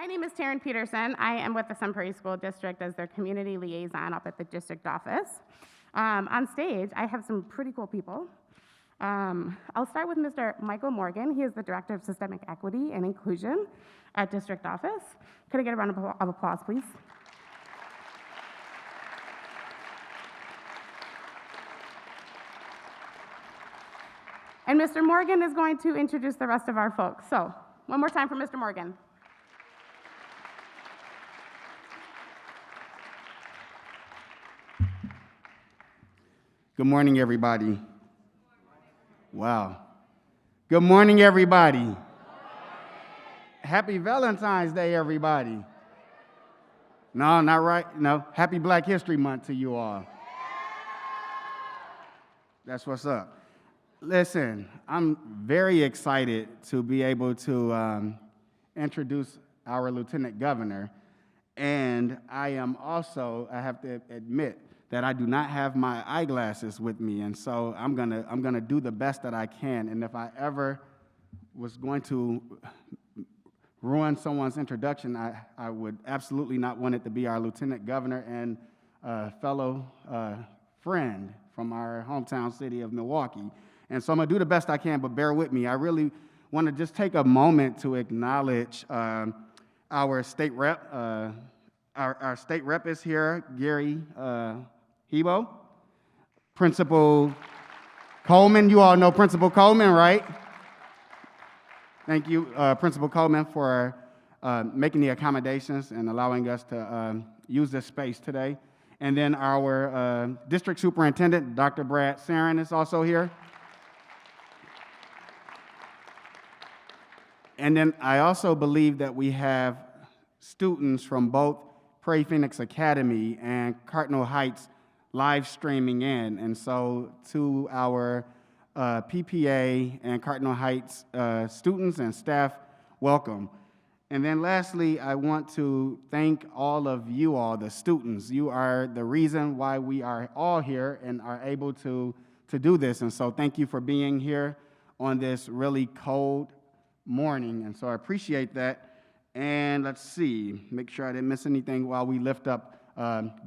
My name is Taryn Peterson. I am with the Sun Prairie School District as their community liaison up at the district office. On stage, I have some pretty cool people. I'll start with Mr. Michael Morgan. He is the Director of Systemic Equity and Inclusion at district office. Could I get a round of applause, please? And Mr. Morgan is going to introduce the rest of our folks. So, one more time for Mr. Morgan. Good morning, everybody. Wow. Good morning, everybody. Happy Valentine's Day, everybody. No, not right. No, happy Black History Month to you all. That's what's up. Listen, I'm very excited to be able to introduce our Lieutenant Governor, and I have to admit that I do not have my eyeglasses with me, and so I'm gonna do the best that I can, and if I ever was going to ruin someone's introduction, I would absolutely not want it to be our Lieutenant Governor and fellow friend from our hometown city of Milwaukee. And so I'm gonna do the best I can, but bear with me. I really want to just take a moment to acknowledge our state rep. Our state rep is here, Gary Hebo. Principal Coleman, you all know Principal Coleman, right? Thank you, Principal Coleman, for making the accommodations and allowing us to use this space today. And then our district superintendent, Dr. Brad Sarin, is also here. And then I also believe that we have students from both Prairie Phoenix Academy and Cardinal Heights live streaming in. And so to our PPA and Cardinal Heights students and staff, welcome. And then lastly, I want to thank all of you all, the students. You are the reason why we are all here and are able to do this. And so thank you for being here on this really cold morning. And so I appreciate that. And let's see, make sure I didn't miss anything while we lift up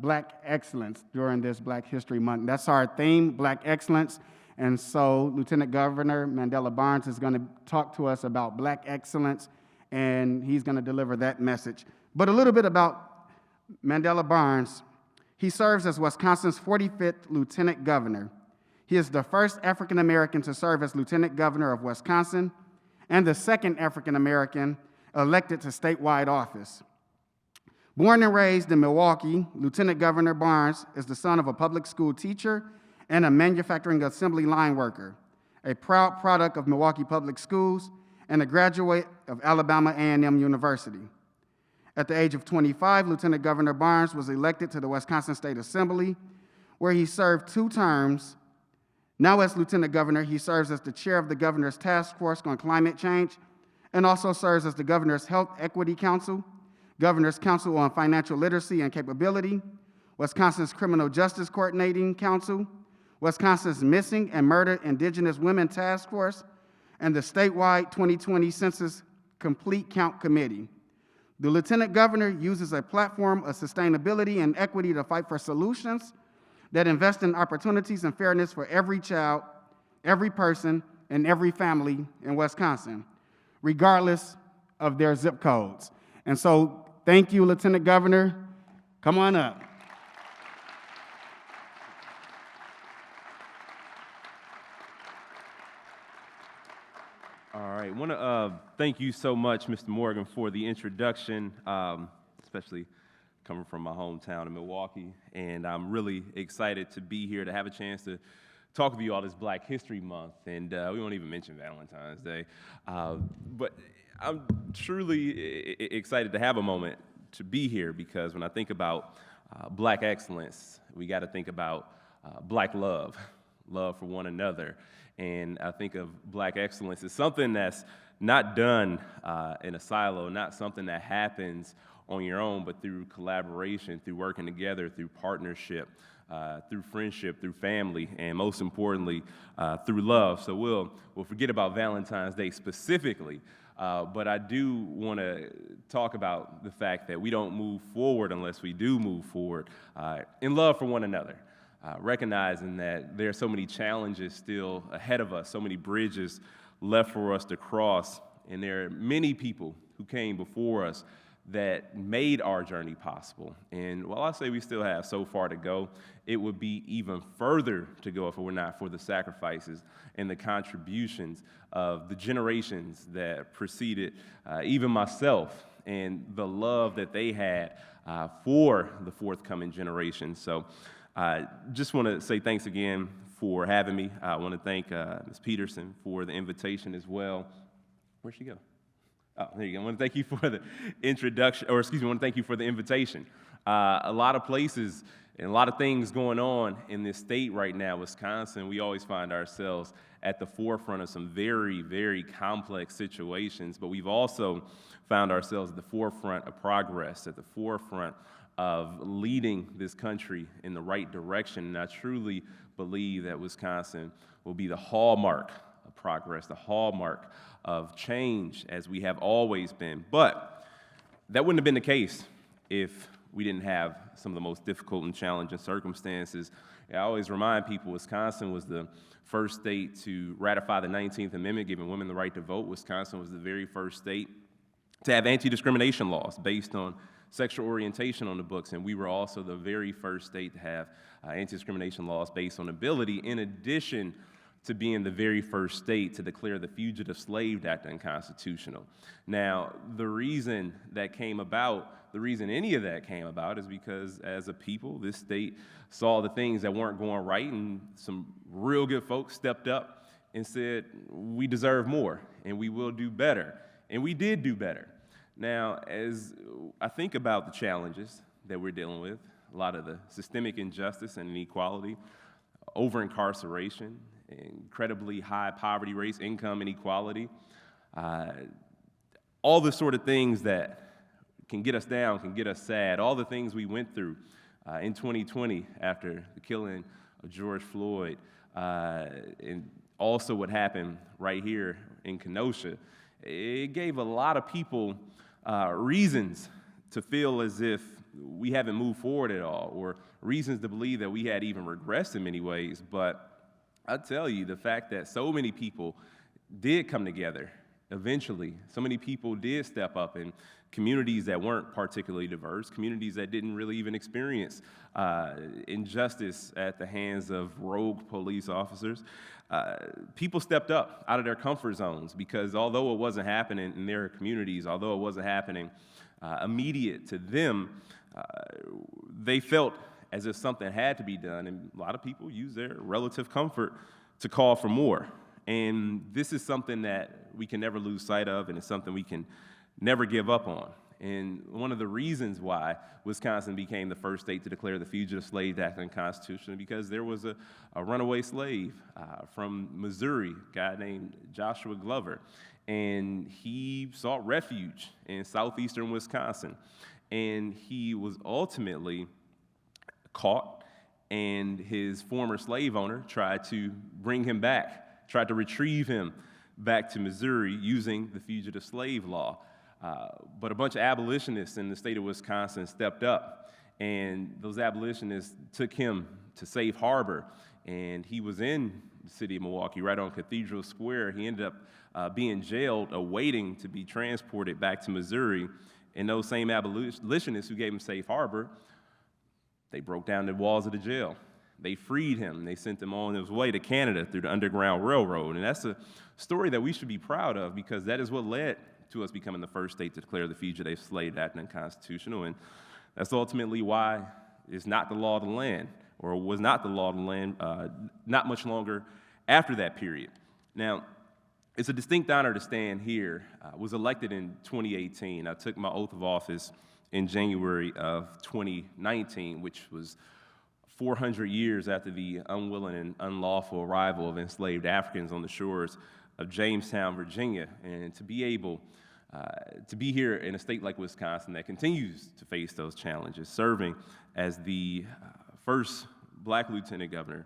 Black excellence during this Black History Month. That's our theme, Black excellence. And so Lieutenant Governor Mandela Barnes is going to talk to us about Black excellence, and he's going to deliver that message. But a little bit about Mandela Barnes. He serves as Wisconsin's 45th Lieutenant Governor. He is the first African American to serve as Lieutenant Governor of Wisconsin and the second African American elected to statewide office. Born and raised in Milwaukee, Lieutenant Governor Barnes is the son of a public school teacher and a manufacturing assembly line worker, a proud product of Milwaukee Public Schools and a graduate of Alabama A&M University. At the age of 25, Lieutenant Governor Barnes was elected to the Wisconsin State Assembly, where he served 2 terms. Now as Lieutenant Governor, he serves as the chair of the Governor's Task Force on Climate Change and also serves as the Governor's Health Equity Council, Governor's Council on Financial Literacy and Capability, Wisconsin's Criminal Justice Coordinating Council, Wisconsin's Missing and Murdered Indigenous Women Task Force, and the statewide 2020 Census Complete Count Committee. The Lieutenant Governor uses a platform of sustainability and equity to fight for solutions that invest in opportunities and fairness for every child, every person, and every family in Wisconsin, regardless of their zip codes. And so, thank you, Lieutenant Governor. Come on up. All right, I want to thank you so much, Mr. Morgan, for the introduction, especially coming from my hometown of Milwaukee. And I'm really excited to be here to have a chance to talk with you all this Black History Month. And we won't even mention Valentine's Day. But I'm truly excited to have a moment to be here, because when I think about Black excellence, we got to think about Black love for one another. And I think of Black excellence as something that's not done in a silo, not something that happens on your own, but through collaboration, through working together, through partnership, through friendship, through family, and most importantly, through love. So we'll forget about Valentine's Day specifically, but I do want to talk about the fact that we don't move forward unless we do move forward in love for one another, recognizing that there are so many challenges still ahead of us, so many bridges left for us to cross, and there are many people who came before us that made our journey possible. And while I say we still have so far to go, it would be even further to go if it were not for the sacrifices and the contributions of the generations that preceded even myself, and the love that they had for the forthcoming generation. So I just want to say thanks again for having me. I want to thank Ms. Peterson for the invitation as well. Where'd she go? Oh, there you go. I want to thank you for the introduction, or excuse me, I want to thank you for the invitation. A lot of places and a lot of things going on in this state right now, Wisconsin. We always find ourselves at the forefront of some very, very complex situations, but we've also found ourselves at the forefront of progress, at the forefront of leading this country in the right direction. And I truly believe that Wisconsin will be the hallmark of progress, the hallmark of change, as we have always been. But that wouldn't have been the case if we didn't have some of the most difficult and challenging circumstances. I always remind people Wisconsin was the first state to ratify the 19th Amendment, giving women the right to vote. Wisconsin was the very first state to have anti-discrimination laws based on sexual orientation on the books, and we were also the very first state to have anti-discrimination laws based on ability, in addition to being the very first state to declare the Fugitive Slave Act unconstitutional. Now, the reason any of that came about is because as a people, this state saw the things that weren't going right, and some real good folks stepped up and said, we deserve more, and we will do better. And we did do better. Now, as I think about the challenges that we're dealing with, a lot of the systemic injustice and inequality, over-incarceration, incredibly high poverty rates, income inequality, all the sort of things that can get us down, can get us sad, all the things we went through in 2020 after the killing of George Floyd, and also what happened right here in Kenosha, it gave a lot of people reasons to feel as if we haven't moved forward at all, or reasons to believe that we had even regressed in many ways. But I tell you, the fact that so many people did come together eventually, so many people did step up in communities that weren't particularly diverse, communities that didn't really even experience injustice at the hands of rogue police officers. People stepped up out of their comfort zones, because although it wasn't happening in their communities, although it wasn't happening immediate to them, they felt as if something had to be done, and a lot of people use their relative comfort to call for more. And this is something that we can never lose sight of, and it's something we can never give up on. And one of the reasons why Wisconsin became the first state to declare the Fugitive Slave Act unconstitutional, because there was a runaway slave from Missouri, a guy named Joshua Glover, and he sought refuge in southeastern Wisconsin. And he was ultimately caught, and his former slave owner tried to bring him back, tried to retrieve him back to Missouri using the fugitive slave law. But a bunch of abolitionists in the state of Wisconsin stepped up, and those abolitionists took him to safe harbor, and he was in the city of Milwaukee, right on Cathedral Square. He ended up being jailed, awaiting to be transported back to Missouri, and those same abolitionists who gave him safe harbor, they broke down the walls of the jail. They freed him. They sent him on his way to Canada through the Underground Railroad. And that's a story that we should be proud of, because that is what led to us becoming the first state to declare the Fugitive Slave Act unconstitutional. And that's ultimately why it's not the law of the land, or was not the law of the land not much longer after that period. Now, it's a distinct honor to stand here. I was elected in 2018. I took my oath of office in January of 2019, which was 400 years after the unwilling and unlawful arrival of enslaved Africans on the shores of Jamestown, Virginia. And to be able to be here in a state like Wisconsin that continues to face those challenges, serving as the first black lieutenant governor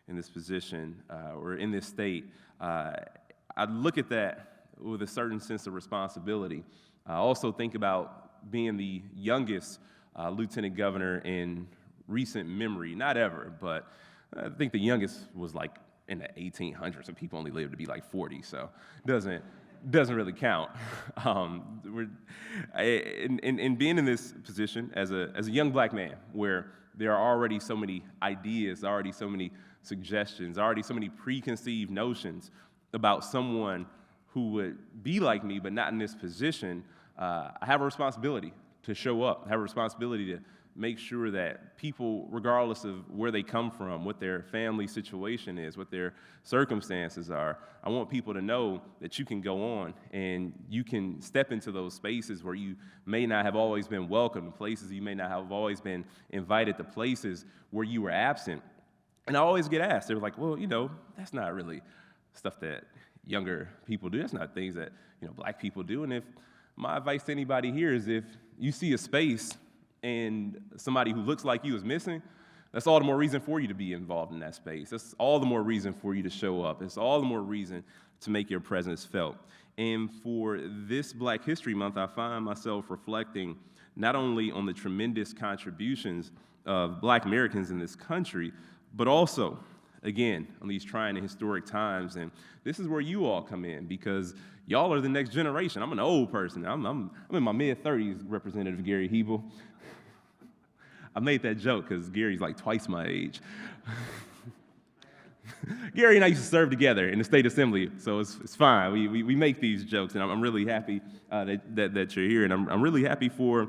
in this position, or in this state, I look at that with a certain sense of responsibility, I also think about being the youngest lieutenant governor in recent memory, not ever, but I think the youngest was like in the 1800s, and people only lived to be like 40, so doesn't really count. In being in this position as a young black man, where there are already so many ideas, already so many suggestions, already so many preconceived notions about someone who would be like me but not in this position, I have a responsibility to show up. I have a responsibility to make sure that people, regardless of where they come from, what their family situation is, what their circumstances are, I want people to know that you can go on and you can step into those spaces where you may not have always been welcome, places you may not have always been invited, to places where you were absent. And I always get asked, they're like, well, that's not really stuff that younger people do. That's not things that, black people do. And if my advice to anybody here is, if you see a space and somebody who looks like you is missing, that's all the more reason for you to be involved in that space. That's all the more reason for you to show up. It's all the more reason to make your presence felt. And for this Black History Month, I find myself reflecting not only on the tremendous contributions of Black Americans in this country, but also, again, on these trying and historic times. And this is where you all come in, because y'all are the next generation. I'm an old person. I'm in my mid-30s, Representative Gary Hebel. I made that joke because Gary's like twice my age. Gary and I used to serve together in the state assembly, so it's fine. We make these jokes, and I'm really happy that you're here, and I'm really happy for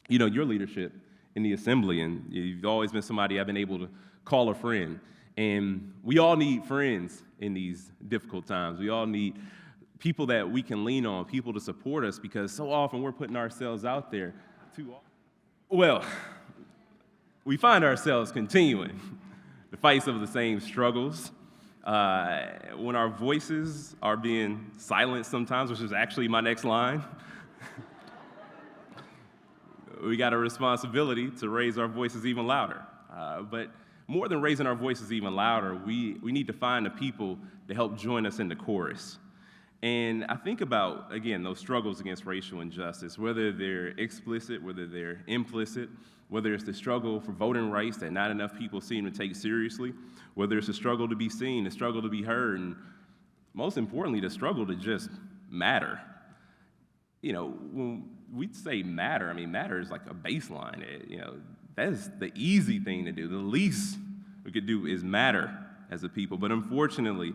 your leadership in the assembly, and you've always been somebody I've been able to call a friend. And we all need friends in these difficult times. We all need people that we can lean on, people to support us, because so often we're putting ourselves out there too often. Well, we find ourselves continuing to fight some of the same struggles. When our voices are being silenced sometimes, which is actually my next line, we got a responsibility to raise our voices even louder. But more than raising our voices even louder, we need to find the people to help join us in the chorus. And I think about, again, those struggles against racial injustice, whether they're explicit, whether they're implicit, whether it's the struggle for voting rights that not enough people seem to take seriously, whether it's the struggle to be seen, the struggle to be heard, and most importantly, the struggle to just matter. When we say matter, matter is like a baseline. That is the easy thing to do. The least we could do is matter as a people. But unfortunately,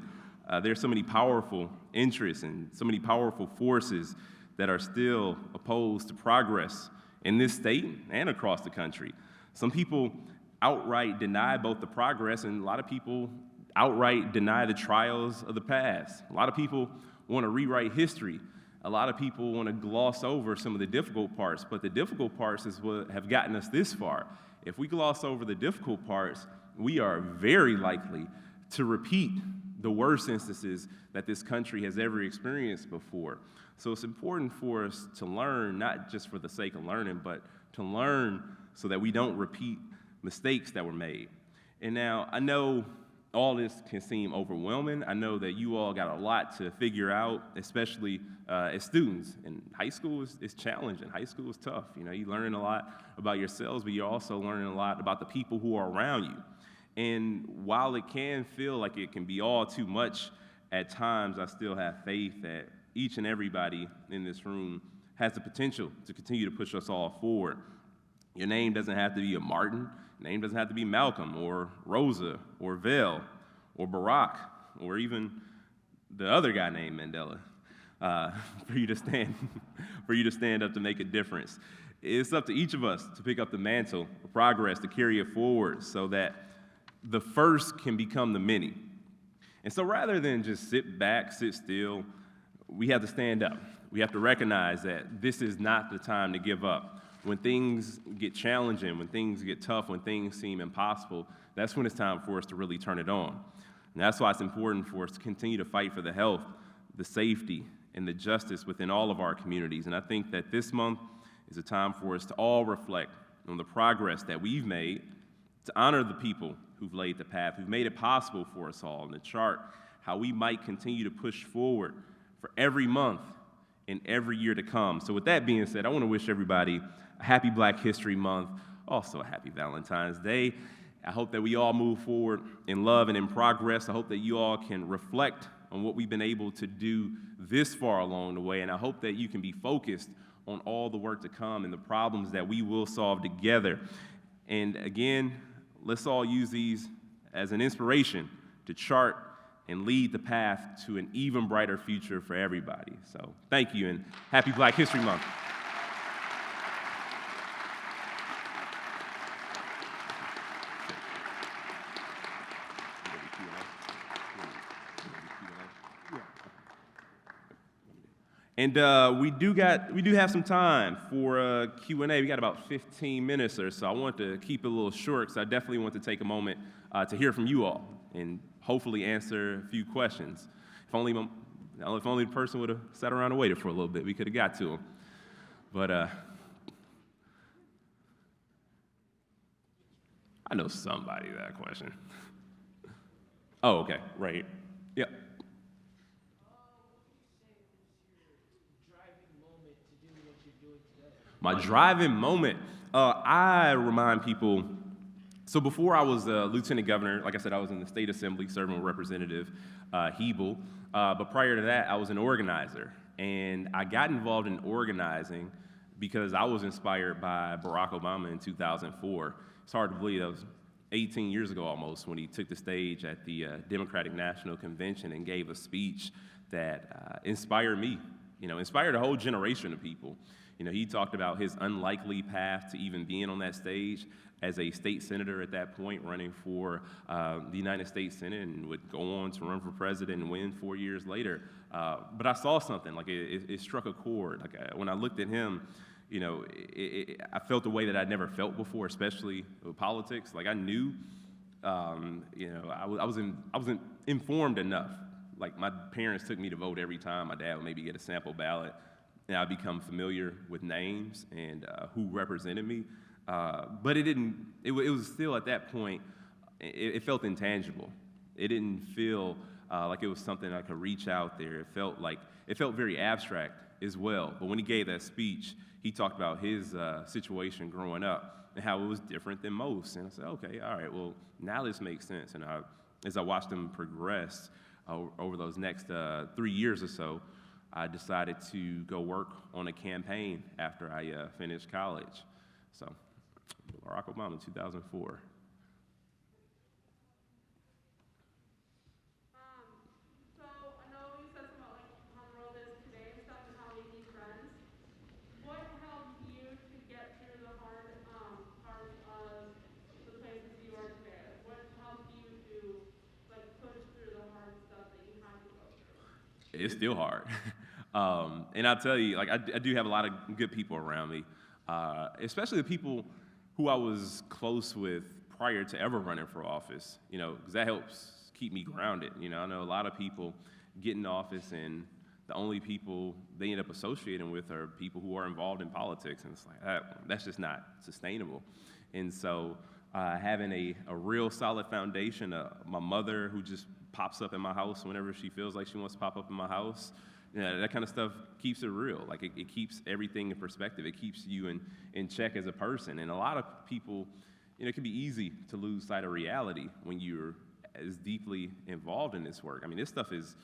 there's so many powerful interests and so many powerful forces that are still opposed to progress in this state and across the country. Some people outright deny both the progress, and a lot of people outright deny the trials of the past. A lot of people want to rewrite history. A lot of people want to gloss over some of the difficult parts, but the difficult parts is what have gotten us this far. If we gloss over the difficult parts, we are very likely to repeat the worst instances that this country has ever experienced before. So it's important for us to learn, not just for the sake of learning, but to learn so that we don't repeat mistakes that were made. And now, I know all this can seem overwhelming. I know that you all got a lot to figure out, especially as students. And high school is challenging. High school is tough. You're learning a lot about yourselves, but you're also learning a lot about the people who are around you. And while it can feel like it can be all too much at times, I still have faith that each and everybody in this room has the potential to continue to push us all forward. Your name doesn't have to be a Martin. Your name doesn't have to be Malcolm or Rosa or Vale or Barack or even the other guy named Mandela for you to stand up to make a difference. It's up to each of us to pick up the mantle of progress, to carry it forward so that the first can become the many. And so rather than just sit back, sit still, we have to stand up. We have to recognize that this is not the time to give up. When things get challenging, when things get tough, when things seem impossible, that's when it's time for us to really turn it on. And that's why it's important for us to continue to fight for the health, the safety, and the justice within all of our communities. And I think that this month is a time for us to all reflect on the progress that we've made, to honor the people who've laid the path, who've made it possible for us all, and to chart how we might continue to push forward for every month in every year to come. So with that being said, I want to wish everybody a happy Black History Month, also a happy Valentine's Day. I hope that we all move forward in love and in progress. I hope that you all can reflect on what we've been able to do this far along the way, and I hope that you can be focused on all the work to come and the problems that we will solve together. And again, let's all use these as an inspiration to chart and lead the path to an even brighter future for everybody. So thank you, and happy Black History Month. And we do have some time for Q&A. We got about 15 minutes or so. I want to keep it a little short because I definitely want to take a moment to hear from you all and hopefully answer a few questions. If only the person would have sat around and waited for a little bit, we could have got to them. But I know somebody that a question. Oh, okay, right here. Yep. My driving moment, I remind people, so before I was a lieutenant governor, like I said, I was in the state assembly serving with Representative Hebel, but prior to that, I was an organizer. And I got involved in organizing because I was inspired by Barack Obama in 2004. It's hard to believe that was 18 years ago almost when he took the stage at the Democratic National Convention and gave a speech that inspired me, inspired a whole generation of people. He talked about his unlikely path to even being on that stage as a state senator at that point, running for the United States Senate, and would go on to run for president and win 4 years later. But I saw something, like it struck a chord. Like when I looked at him, I felt a way that I'd never felt before, especially with politics. Like I knew, I wasn't informed enough. Like my parents took me to vote every time. My dad would maybe get a sample ballot. And I become familiar with names and who represented me. But it was still at that point, it felt intangible. It didn't feel like it was something I could reach out there. It felt very abstract as well. But when he gave that speech, he talked about his situation growing up and how it was different than most. And I said, okay, all right, well, now this makes sense. And as I watched him progress over those next 3 years or so, I decided to go work on a campaign after I finished college. So, Barack Obama, 2004. So I know you said something about how the world is today and stuff and how we need friends. What helped you to get through the hard part of the places you are today? What helped you to push through the hard stuff that you had to go through? It's still hard. And I'll tell you, I do have a lot of good people around me, especially the people who I was close with prior to ever running for office, because that helps keep me grounded. I know a lot of people get in office and the only people they end up associating with are people who are involved in politics, and it's like, that's just not sustainable. And so having a real solid foundation, my mother who just pops up in my house whenever she feels like she wants to pop up in my house, that kind of stuff keeps it real. It keeps everything in perspective. It keeps you in check as a person. And a lot of people, it can be easy to lose sight of reality when you're as deeply involved in this work. I mean, this stuff is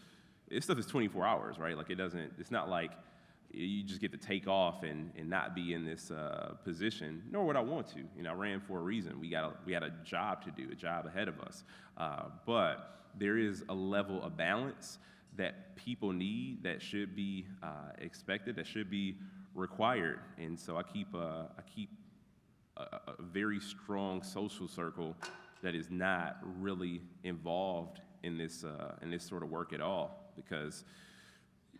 24 hours, right? It's not like you just get to take off and not be in this position, nor would I want to. I ran for a reason. We had a job to do, a job ahead of us. But there is a level of balance that people need, that should be expected, that should be required. And so I keep a very strong social circle that is not really involved in this sort of work at all, because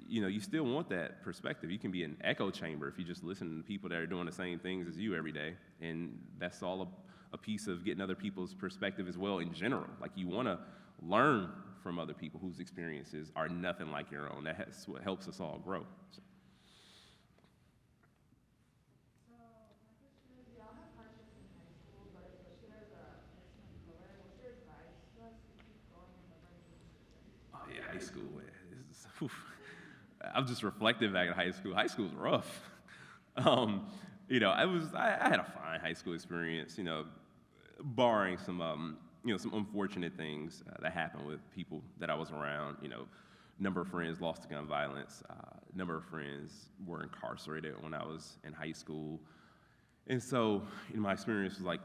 you still want that perspective. You can be an echo chamber if you just listen to people that are doing the same things as you every day, and that's all a piece of getting other people's perspective as well in general. You want to learn from other people whose experiences are nothing like your own. That's what helps us all grow. So. Oh yeah, high school. I'm just reflecting back in high school. High school was rough. I had a fine high school experience, barring some, some unfortunate things that happened with people that I was around. Number of friends lost to gun violence. Number of friends were incarcerated when I was in high school. And so, my experience was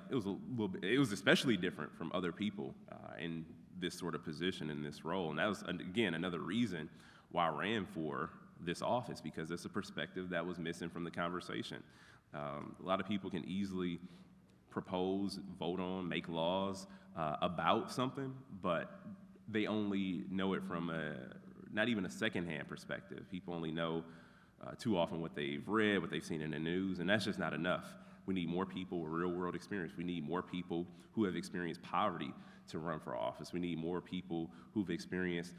it was especially different from other people in this sort of position, in this role. And that was, again, another reason why I ran for this office, because it's a perspective that was missing from the conversation. A lot of people can easily propose, vote on, make laws about something, but they only know it from not even a secondhand perspective. People only know too often what they've read, what they've seen in the news, and that's just not enough. We need more people with real-world experience. We need more people who have experienced poverty to run for office. We need more people who've experienced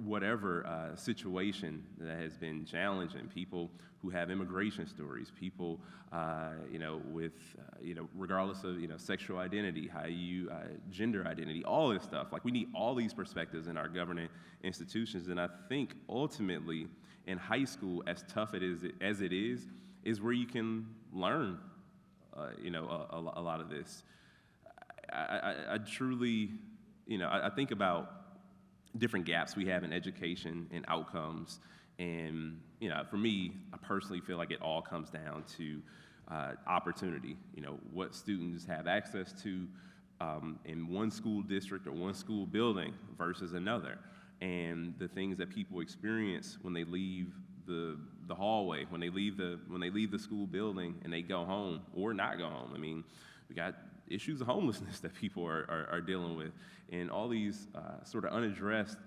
whatever situation that has been challenging, people who have immigration stories, people, with, regardless of, sexual identity, how you, gender identity, all this stuff. Like, we need all these perspectives in our governing institutions, and I think ultimately in high school, as tough as it is where you can learn, a lot of this. I truly, I think about different gaps we have in education and outcomes, and, for me, I personally feel like it all comes down to opportunity, what students have access to in one school district or one school building versus another, and the things that people experience when they leave the hallway, when they leave the school building and they go home or not go home. I mean, we got issues of homelessness that people are dealing with, and all these sort of unaddressed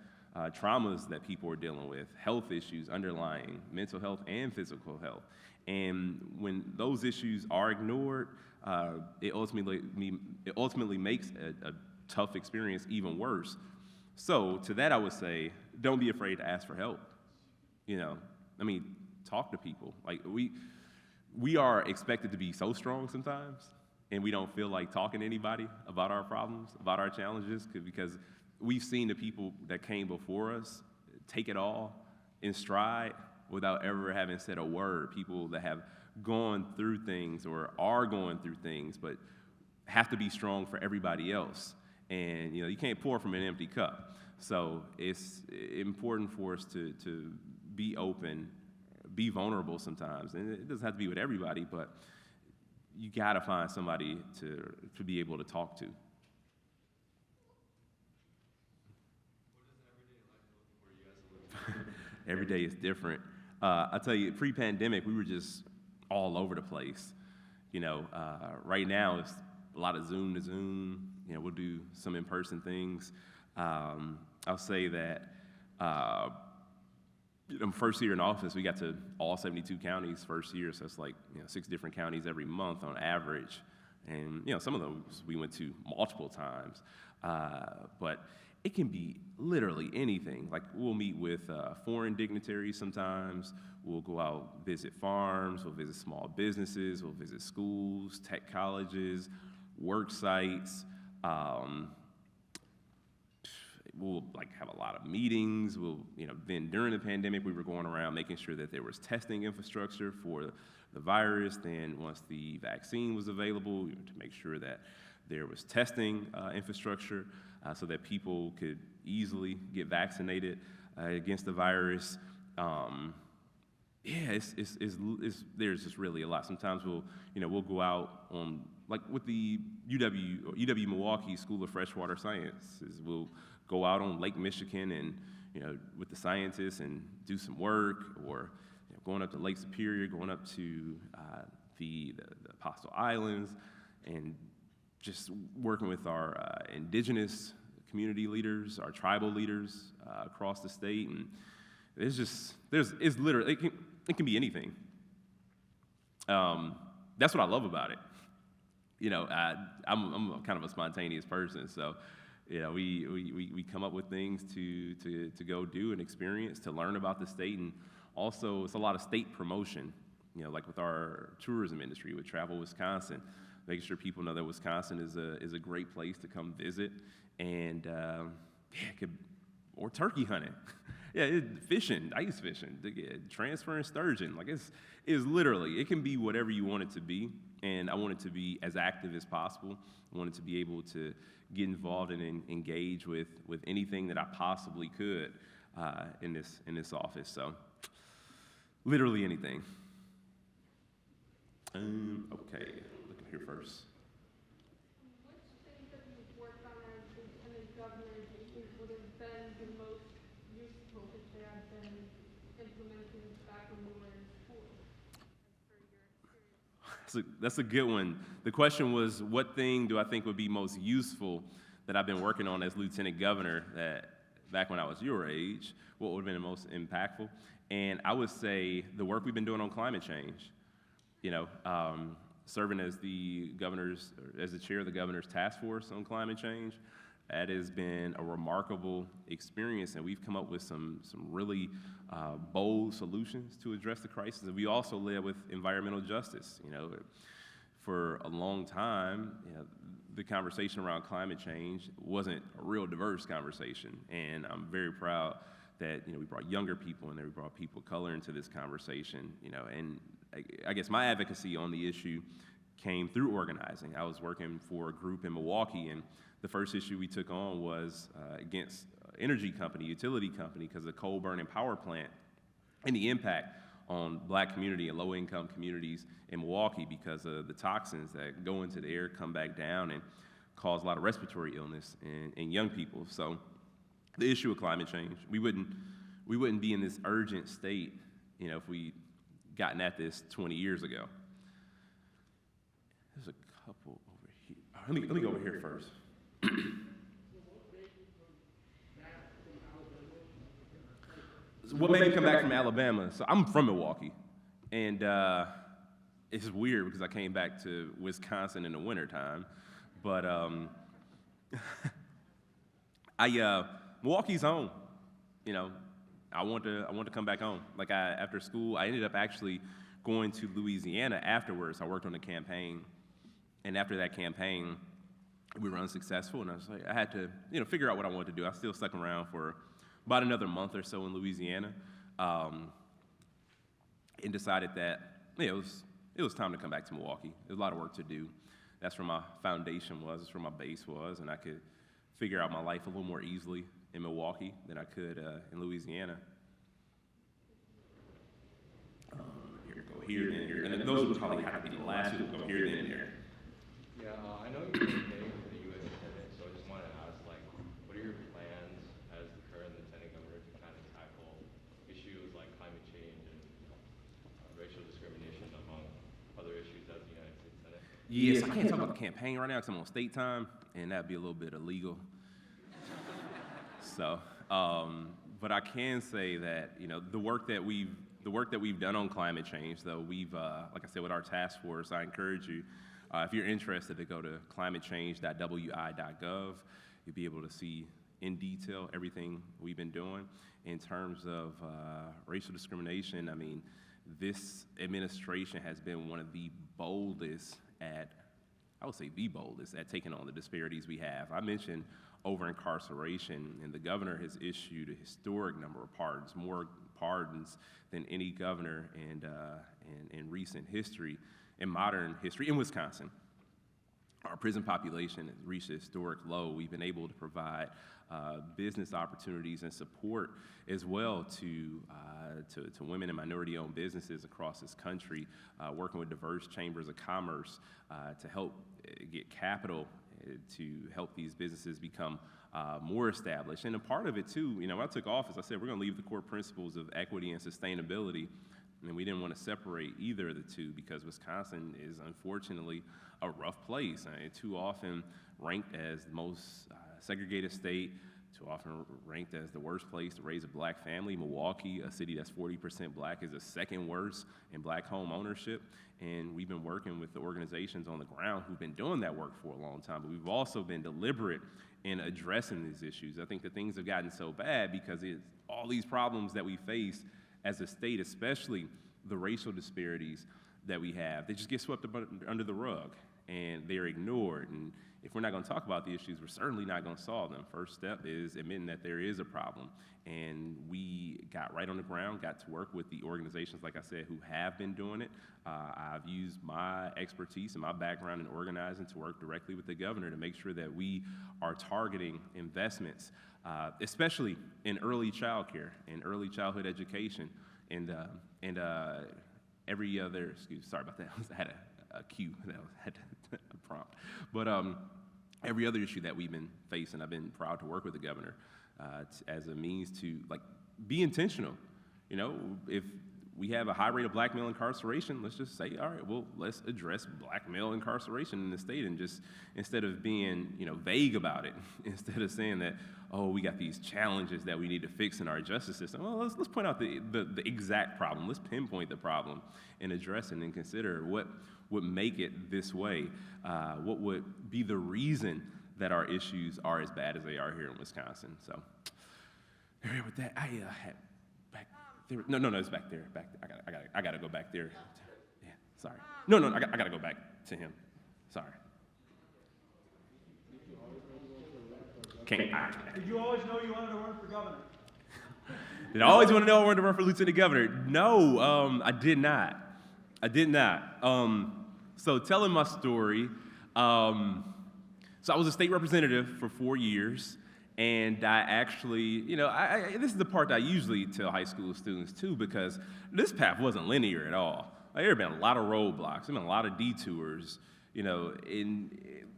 traumas that people are dealing with, health issues underlying mental health and physical health. And when those issues are ignored, it ultimately makes a tough experience even worse. So to that, I would say, don't be afraid to ask for help. Talk to people. Like, we are expected to be so strong sometimes, and we don't feel like talking to anybody about our problems, about our challenges, because we've seen the people that came before us take it all in stride without ever having said a word. People that have gone through things or are going through things, but have to be strong for everybody else. And, you can't pour from an empty cup. So it's important for us to be open, be vulnerable sometimes. And it doesn't have to be with everybody, but you gotta find somebody to be able to talk to. Every day is different. I'll tell you, pre-pandemic, we were just all over the place. Right now it's a lot of Zoom to Zoom. We'll do some in-person things. I'll say that first year in office, we got to all 72 counties first year, so it's like 6 different counties every month on average. And some of those we went to multiple times, but it can be literally anything. Like, we'll meet with foreign dignitaries sometimes. We'll go out, visit farms, we'll visit small businesses, we'll visit schools, tech colleges, work sites. We'll have a lot of meetings. Then during the pandemic, we were going around making sure that there was testing infrastructure for the virus. Then once the vaccine was available, to make sure that there was testing infrastructure so that people could easily get vaccinated against the virus. There's just really a lot. Sometimes we'll go out on, like with the UW Milwaukee School of Freshwater Sciences, we'll go out on Lake Michigan and with the scientists and do some work, or going up to Lake Superior, going up to the Apostle Islands, and just working with our indigenous community leaders, our tribal leaders across the state. And it's literally, it can be anything. That's what I love about it. I'm kind of a spontaneous person, so we come up with things to go do and experience, to learn about the state, and also it's a lot of state promotion. Like with our tourism industry, with Travel Wisconsin, making sure people know that Wisconsin is a great place to come visit, and or turkey hunting. Fishing, ice fishing, transferring sturgeon. Like it's literally, it can be whatever you want it to be. And I want it to be as active as possible. I want it to be able to get involved and engage with anything that I possibly could in this office. So literally anything. Okay, looking here first. Which things that you've worked on as lieutenant governor do you think would have been the most useful if they had been implemented back when you were in school? For your experience. That's a good one. The question was, what thing do I think would be most useful that I've been working on as lieutenant governor that back when I was your age, what would have been the most impactful? And I would say the work we've been doing on climate change. Serving as the chair of the governor's task force on climate change, that has been a remarkable experience, and we've come up with some really bold solutions to address the crisis. And we also led with environmental justice. For a long time, the conversation around climate change wasn't a real diverse conversation, and I'm very proud that we brought younger people in there, we brought people of color into this conversation, and I guess my advocacy on the issue came through organizing. I was working for a group in Milwaukee, and the first issue we took on was against energy company, utility company, because of the coal burning power plant and the impact on black community and low-income communities in Milwaukee because of the toxins that go into the air, come back down, and cause a lot of respiratory illness in young people. So the issue of climate change, we wouldn't be in this urgent state, if we gotten at this 20 years ago. There's a couple over here. Let me go over here first. So what made me come back from Alabama? So I'm from Milwaukee, and it's weird because I came back to Wisconsin in the wintertime, but Milwaukee's home. I want to come back home. After school, I ended up actually going to Louisiana afterwards. I worked on a campaign, and after that campaign, we were unsuccessful, and I was like, I had to, figure out what I wanted to do. I still stuck around for about another month or so in Louisiana, and decided that it was time to come back to Milwaukee. There's a lot of work to do. That's where my foundation was. That's where my base was, and I could figure out my life a little more easily in Milwaukee than I could in Louisiana. Here, then here, and then those would probably have to be the last two. Go here, then here. Yeah, I know you're campaigning for the U.S. Senate, so I just wanted to ask, what are your plans as the current lieutenant governor to kind of tackle issues like climate change and racial discrimination among other issues as the United States Senate? Yes, I can't talk about the campaign right now because I'm on state time, and that'd be a little bit illegal. So, but I can say that the work that we've done on climate change, though, we've like I said, with our task force, I encourage you, if you're interested, to go to climatechange.wi.gov. You'll be able to see in detail everything we've been doing in terms of racial discrimination. I mean, this administration has been one of the boldest at taking on the disparities we have. I mentioned over-incarceration, and the governor has issued a historic number of pardons, more pardons than any governor in recent history, in modern history, in Wisconsin. Our prison population has reached a historic low. We've been able to provide business opportunities and support as well to women and minority-owned businesses across this country, working with diverse chambers of commerce to help get capital to help these businesses become more established. And a part of it, too, when I took office, I said we're going to leave the core principles of equity and sustainability, and we didn't want to separate either of the two because Wisconsin is unfortunately a rough place. Too often ranked as the most segregated state, too often ranked as the worst place to raise a black family. Milwaukee, a city that's 40% black, is the second worst in black home ownership. And we've been working with the organizations on the ground who've been doing that work for a long time. But we've also been deliberate in addressing these issues. I think that things have gotten so bad because it's all these problems that we face as a state, especially the racial disparities, that we have, they just get swept up under the rug, and they're ignored. And if we're not going to talk about the issues, we're certainly not going to solve them. First step is admitting that there is a problem. And we got right on the ground, got to work with the organizations, like I said, who have been doing it. I've used my expertise and my background in organizing to work directly with the governor to make sure that we are targeting investments, especially in early child care and early childhood education and every other, sorry about that, I had a cue that I had to prompt. But every other issue that we've been facing, I've been proud to work with the governor as a means to be intentional. You know, if we have a high rate of black male incarceration, let's just say, all right, well, let's address black male incarceration in the state, and just, instead of being, vague about it, instead of saying that, oh, we got these challenges that we need to fix in our justice system, well, let's point out the exact problem. Let's pinpoint the problem and address it and consider what would make it this way, what would be the reason that our issues are as bad as they are here in Wisconsin. So, there with that, I had back there. No, it's back there. I gotta go back there. Yeah, sorry. No, I gotta go back to him. Sorry. Did you always know you wanted to run for governor? Did I always want to know I wanted to run for lieutenant governor? No, I did not. So telling my story, so I was a state representative for 4 years, and I actually, this is the part that I usually tell high school students too, because this path wasn't linear at all. There have been a lot of roadblocks, there have been a lot of detours, and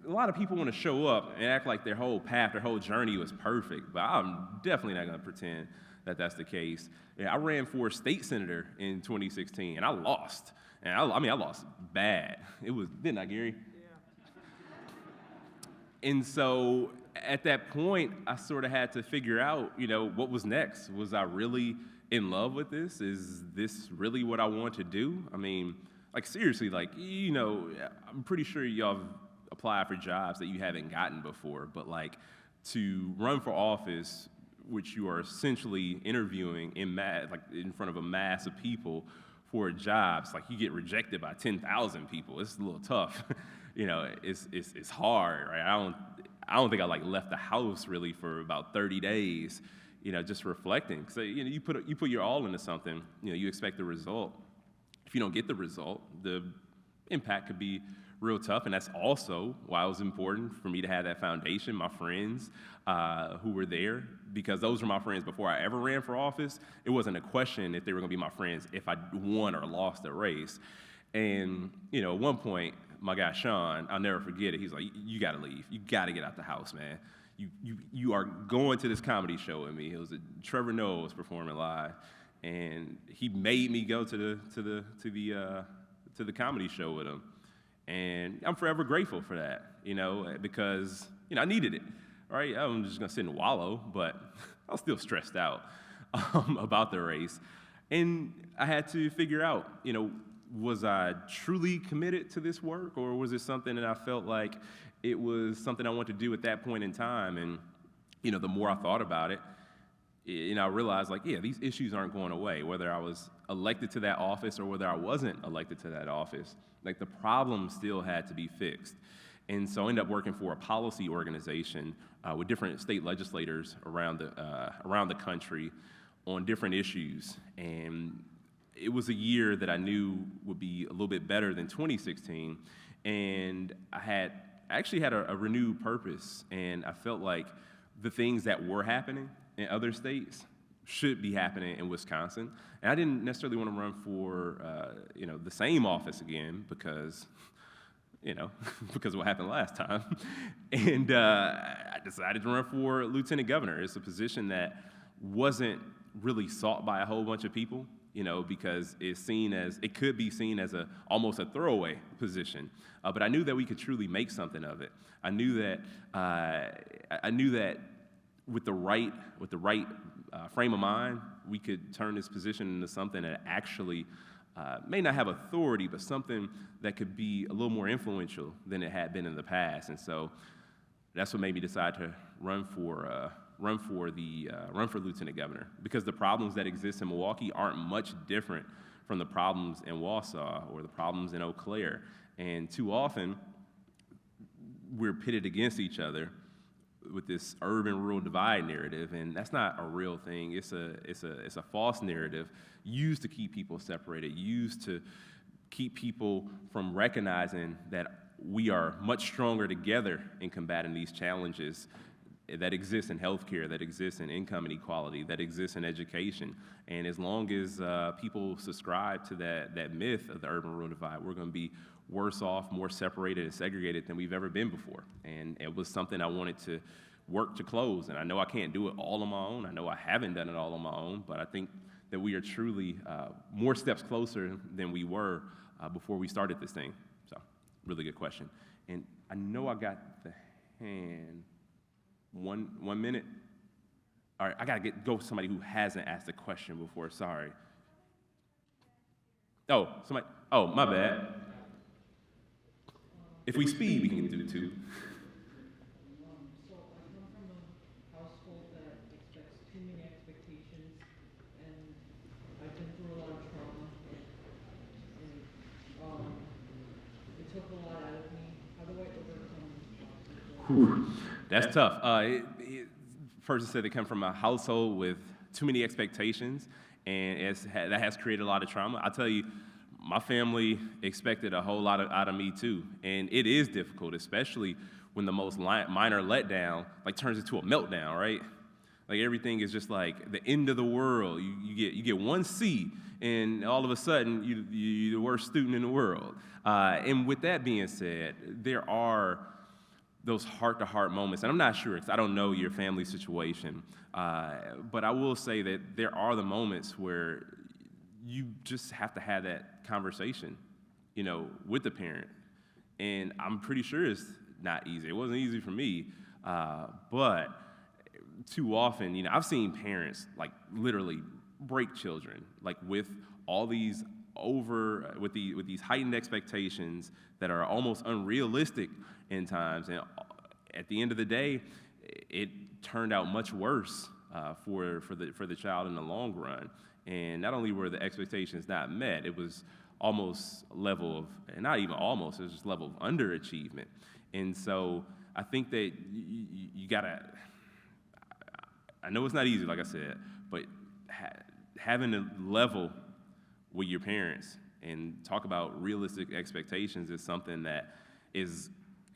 a lot of people want to show up and act like their whole path, their whole journey was perfect, but I'm definitely not going to pretend that that's the case. Yeah, I ran for state senator in 2016, and I lost. And I lost bad. It was, didn't I, Gary? Yeah. And so at that point, I sort of had to figure out, what was next. Was I really in love with this? Is this really what I want to do? I mean, seriously, I'm pretty sure y'all have applied for jobs that you haven't gotten before, but to run for office, which you are essentially interviewing in front of a mass of people for jobs, you get rejected by 10,000 people. It's a little tough. It's hard, right? I don't think I left the house really for about 30 days, just reflecting. So, you put your all into something, you expect the result. If you don't get the result, the impact could be real tough, and that's also why it was important for me to have that foundation, my friends who were there, because those were my friends before I ever ran for office. It wasn't a question if they were going to be my friends if I won or lost a race. And, at one point, my guy Sean, I'll never forget it, he's like, you got to leave. You got to get out the house, man. You are going to this comedy show with me. It was Trevor Noah was performing live, and he made me go to the comedy show with him. And I'm forever grateful for that, because, I needed it, right? I'm just going to sit and wallow, but I was still stressed out about the race. And I had to figure out, was I truly committed to this work, or was it something that I felt like it was something I wanted to do at that point in time? And, the more I thought about it, I realized, these issues aren't going away, whether I was elected to that office or whether I wasn't elected to that office. The problem still had to be fixed. And so I ended up working for a policy organization with different state legislators around the country on different issues. And it was a year that I knew would be a little bit better than 2016. And I actually had a renewed purpose, and I felt like the things that were happening in other states should be happening in Wisconsin. And I didn't necessarily want to run for, the same office again because of what happened last time. And I decided to run for lieutenant governor. It's a position that wasn't really sought by a whole bunch of people, because it could be seen as almost a throwaway position. But I knew that we could truly make something of it. I knew that with the right frame of mind, we could turn this position into something that actually may not have authority, but something that could be a little more influential than it had been in the past. And so that's what made me decide to run for lieutenant governor, because the problems that exist in Milwaukee aren't much different from the problems in Wausau or the problems in Eau Claire. And too often, we're pitted against each other with this urban-rural divide narrative, and that's not a real thing. It's a false narrative used to keep people separated, used to keep people from recognizing that we are much stronger together in combating these challenges that exist in healthcare, that exist in income inequality, that exist in education. And as long as people subscribe to that myth of the urban-rural divide, we're going to be worse off, more separated and segregated than we've ever been before. And it was something I wanted to work to close. And I know I can't do it all on my own. I know I haven't done it all on my own, but I think that we are truly more steps closer than we were before we started this thing. So, really good question. And I know I got the hand. One minute. All right, I gotta go with somebody who hasn't asked a question before. Sorry. Oh, somebody. Oh, my bad. If we speed, we can do it too. So I come from a household that expects too many expectations, and I've been through a lot of trauma, and it took a lot out of me. How do I overcome? That's tough. Person said they come from a household with too many expectations, and that has created a lot of trauma. I'll tell you, my family expected a whole lot out of me too, and it is difficult, especially when the most minor letdown turns into a meltdown, right? Like everything is just like the end of the world. You get one C, and all of a sudden you're the worst student in the world. And with that being said, there are those heart-to-heart moments, and I'm not sure because I don't know your family situation, but I will say that there are the moments where you just have to have that conversation, with the parent. And I'm pretty sure it's not easy. It wasn't easy for me, but too often, I've seen parents literally break children, with all these with these heightened expectations that are almost unrealistic in times. And at the end of the day, it turned out much worse for the child in the long run. And not only were the expectations not met, it was almost level of, and not even almost, it was just level of underachievement. And so I think that you gotta, I know it's not easy, like I said, but having a level with your parents and talk about realistic expectations is something that is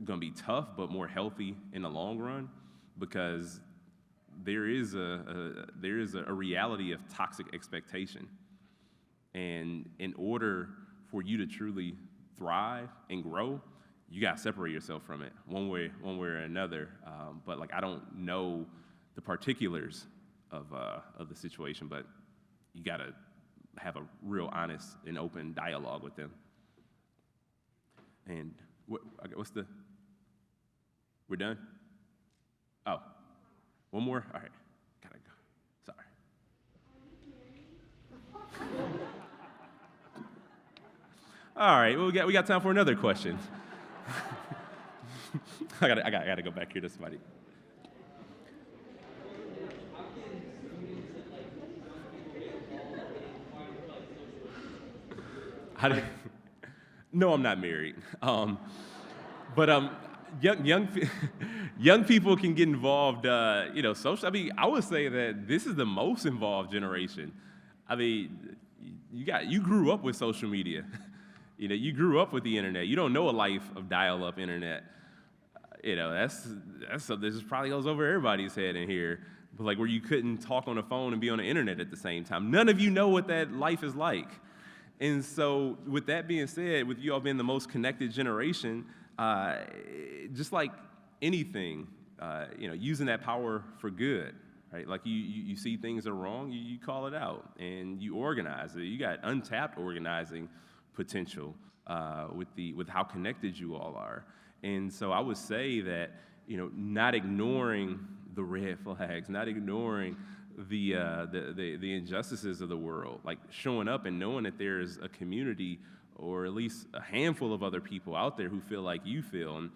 going to be tough, but more healthy in the long run, because there is a reality of toxic expectation. And in order for you to truly thrive and grow, you got to separate yourself from it one way or another. But I don't know the particulars of the situation, but you got to have a real honest and open dialogue with them. And we're done? Oh, one more? All right, gotta go. Sorry. All right, well, we got time for another question. I gotta go back here to somebody. No, I'm not married. But young people can get involved, social. I mean, I would say that this is the most involved generation. I mean, you grew up with social media. You grew up with the internet. You don't know a life of dial-up internet. That's something that probably goes over everybody's head in here. But where you couldn't talk on the phone and be on the internet at the same time. None of you know what that life is like. And so, with that being said, with you all being the most connected generation, just like anything, using that power for good, right? You see things are wrong, you call it out, and you organize it. You got untapped organizing potential with how connected you all are. And so I would say that, not ignoring the red flags, not ignoring the injustices of the world, showing up and knowing that there's a community or at least a handful of other people out there who feel like you feel. And,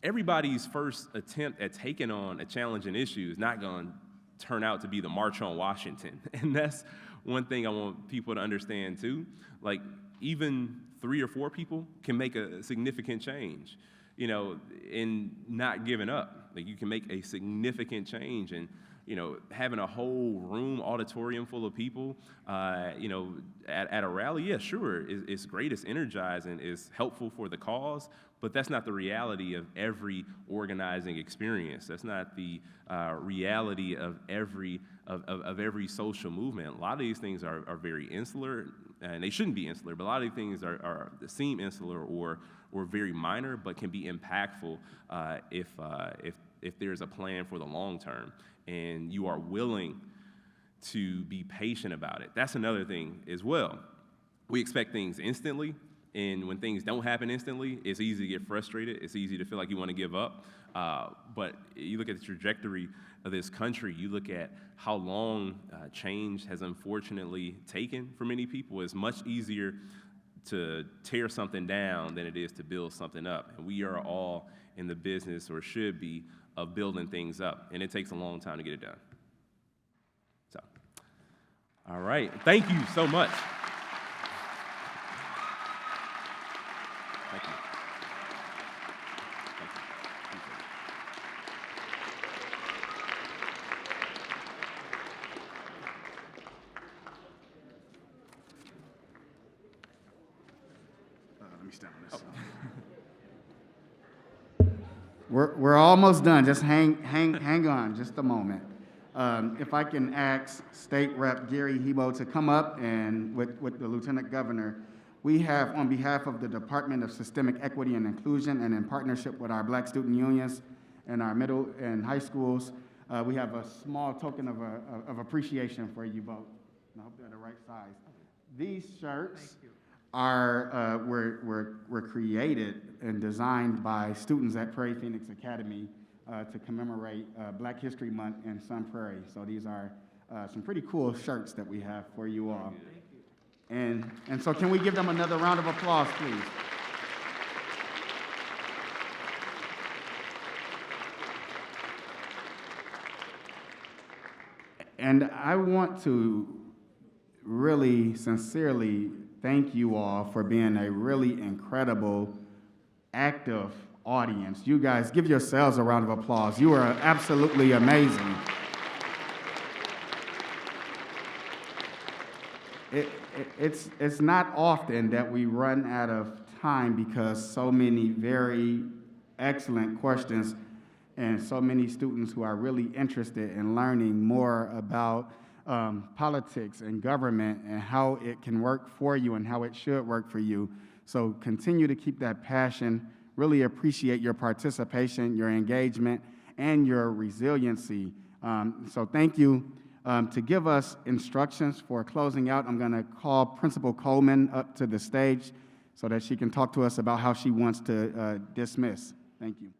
everybody's first attempt at taking on a challenging issue is not going to turn out to be the March on Washington. And that's one thing I want people to understand too, like even 3 or 4 people can make a significant change, you know, in not giving up. Like you can make a significant change, and you know, having a whole room, auditorium full of people, you know, at a rally, yeah, sure, it's great, it's energizing, it's helpful for the cause, but that's not the reality of every organizing experience. That's not the reality of every social movement. A lot of these things are very insular, and they shouldn't be insular, but a lot of these things seem insular or very minor, but can be impactful if there's a plan for the long term and you are willing to be patient about it. That's another thing as well. We expect things instantly, and when things don't happen instantly, it's easy to get frustrated. It's easy to feel like you want to give up. But you look at the trajectory of this country, you look at how long change has unfortunately taken for many people. It's much easier to tear something down than it is to build something up. And we are all in the business, or should be, of building things up. And it takes a long time to get it done. So, all right. Thank you so much. Thank you. Let me stand on this. We're almost done. Just hang on just a moment. If I can ask State Rep Gary Hebo to come up, and with the Lieutenant Governor, we have, on behalf of the Department of Systemic Equity and Inclusion, and in partnership with our Black student unions and our middle and high schools, we have a small token of appreciation for you both. I hope they're the right size. These shirts were created and designed by students at Prairie Phoenix Academy to commemorate Black History Month in Sun Prairie. So these are some pretty cool shirts that we have for you all. And so can we give them another round of applause, please? And I want to really sincerely thank you all for being a really incredible, active audience. You guys, give yourselves a round of applause. You are absolutely amazing. It's not often that we run out of time, because so many very excellent questions and so many students who are really interested in learning more about politics and government and how it can work for you and how it should work for you. So continue to keep that passion. Really appreciate your participation, your engagement, and your resiliency. So thank you. To give us instructions for closing out, I'm going to call Principal Coleman up to the stage so that she can talk to us about how she wants to dismiss. Thank you.